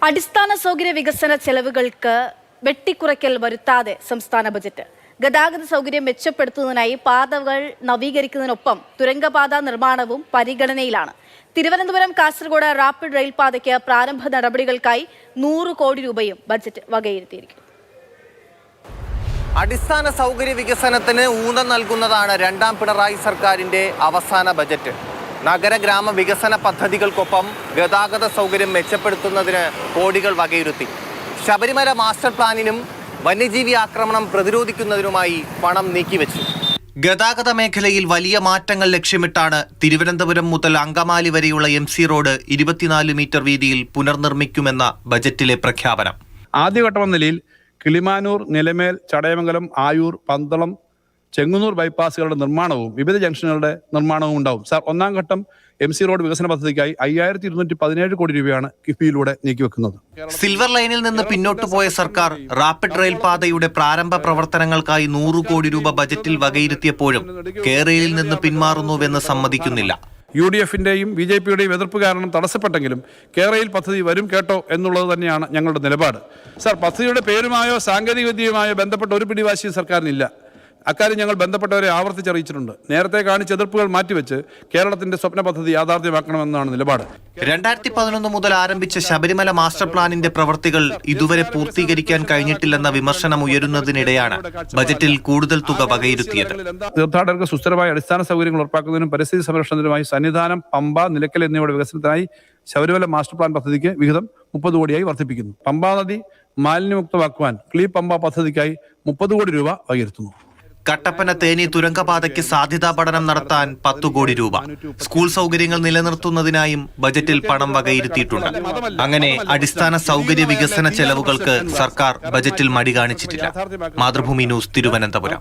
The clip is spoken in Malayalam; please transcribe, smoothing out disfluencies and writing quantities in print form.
അടിസ്ഥാന സൗകര്യ വികസന ചെലവുകൾക്ക് വെട്ടിക്കുറയ്ക്കൽ വരുത്താതെ സംസ്ഥാന ബജറ്റ് ഗതാഗത സൗകര്യം മെച്ചപ്പെടുത്തുന്നതിനായി പാതകൾ നവീകരിക്കുന്നതിനൊപ്പം തുരങ്കപാത നിർമ്മാണവും പരിഗണനയിലാണ്. തിരുവനന്തപുരം കാസർഗോഡ് റാപ്പിഡ് റെയിൽ പാതയ്ക്ക് പ്രാരംഭ നടപടികൾക്കായി 100 കോടി രൂപയും ബജറ്റ് വകയിരുത്തിയിരിക്കുന്നു. അടിസ്ഥാന സൗകര്യ വികസനത്തിന് ഊന്നൽ നൽകുന്നതാണ് രണ്ടാം പിണറായി സർക്കാരിന്റെ അവസാന ബജറ്റ്. നഗര ഗ്രാമ വികസന പദ്ധതികൾക്കൊപ്പം ഗതാഗത സൗകര്യം മെച്ചപ്പെടുത്തുന്നതിന് കോടികൾ വകയിരുത്തി. ശബരിമല മാസ്റ്റർ പ്ലാനിനും വന്യജീവി ആക്രമണം പ്രതിരോധിക്കുന്നതിനുമായി പണം നീക്കിവെച്ചു. ഗതാഗത മേഖലയിൽ വലിയ മാറ്റങ്ങൾ ലക്ഷ്യമിട്ടാണ് തിരുവനന്തപുരം മുതൽ അങ്കമാലി വരെയുള്ള MC റോഡ് 24 മീറ്റർ വീതിയിൽ പുനർനിർമ്മിക്കുമെന്ന ബജറ്റിലെ പ്രഖ്യാപനം. ആദ്യഘട്ടം നിലയിൽ കിളിമാനൂർ, നിലമേൽ, ചടയമംഗലം, ആയൂർ, പന്തളം, ചെങ്ങന്നൂർ ബൈപ്പാസുകളുടെ നിർമ്മാണവും വിവിധ ജംഗ്ഷനുകളുടെ നിർമ്മാണവും ഉണ്ടാവും. സാർ, ഒന്നാം ഘട്ടം MC റോഡ് വികസന പദ്ധതിക്കായി 5217 കോടി രൂപയാണ് കിഫ്ബിയിലൂടെ നീക്കിവെക്കുന്നത്. സിൽവർ ലൈനിൽ നിന്ന് പിന്നോട്ടു പോയ സർക്കാർ റാപ്പിഡ് റെയിൽ പാതയുടെ പ്രാരംഭ പ്രവർത്തനങ്ങൾക്കായി 100 കോടി രൂപ ബജറ്റിൽ വകയിരുത്തിയപ്പോഴും കേരളയിൽ നിന്ന് പിന്മാറുന്നുവെന്ന് സമ്മതിക്കുന്നില്ല. UDF-ന്റെയും BJP-യുടെയും എതിർപ്പ് കാരണം തടസ്സപ്പെട്ടെങ്കിലും കേരളയിൽ പദ്ധതി വരും കേട്ടോ എന്നുള്ളത് തന്നെയാണ് ഞങ്ങളുടെ നിലപാട്. സാർ, പദ്ധതിയുടെ പേരുമായോ സാങ്കേതിക വിദ്യയുമായോ ബന്ധപ്പെട്ട ഒരു പിടിവാശിയും സർക്കാരിനില്ല. അക്കാര്യം ഞങ്ങൾ ബന്ധപ്പെട്ടവരെ ആവർത്തിച്ചറിയിച്ചിട്ടുണ്ട്. നേരത്തെ കാണിച്ച എതിർപ്പുകൾ മാറ്റിവെച്ച് കേരളത്തിന്റെ സ്വപ്ന പദ്ധതി യാഥാർത്ഥ്യമാക്കണമെന്നാണ് നിലപാട്. 2011 മുതൽ ആരംഭിച്ച ശബരിമല മാസ്റ്റർ പ്ലാനിന്റെ പ്രവൃത്തികൾ ഇതുവരെ പൂർത്തീകരിക്കാൻ കഴിഞ്ഞിട്ടില്ലെന്ന വിമർശനം ഉയരുന്നതിനിടെയാണ് ബജറ്റിൽ കൂടുതൽ തുക വകയിരുത്തിയത്. തീർത്ഥാടകർക്ക് സുസ്ഥിരമായ അടിസ്ഥാന സൗകര്യങ്ങൾ ഉറപ്പാക്കുന്നതിനും പരിസ്ഥിതി സംരക്ഷണത്തിനുമായി സന്നിധാനം, പമ്പ, നിലയ്ക്കൽ എന്നിവയുടെ വികസനത്തിനായി ശബരിമല മാസ്റ്റർ പ്ലാൻ പദ്ധതിക്ക് വിഹിതം 30 കോടിയായി വർദ്ധിപ്പിക്കുന്നു. പമ്പാ നദി മാലിന്യമുക്തമാക്കുവാൻ ക്ലീൻ പമ്പ പദ്ധതിക്കായി 30 കോടി രൂപ വകയിരുത്തുന്നു. കട്ടപ്പന തേനി തുരങ്കപാതയ്ക്ക് സാധ്യതാ പഠനം നടത്താൻ 10 കോടി രൂപ. സ്കൂൾ സൗകര്യങ്ങൾ നിലനിർത്തുന്നതിനായും ബജറ്റിൽ പണം വകയിരുത്തിയിട്ടുണ്ട്. അങ്ങനെ അടിസ്ഥാന സൗകര്യ വികസന ചെലവുകൾക്ക് സർക്കാർ ബജറ്റിൽ മടി കാണിച്ചിട്ടില്ല. മാതൃഭൂമി ന്യൂസ്, തിരുവനന്തപുരം.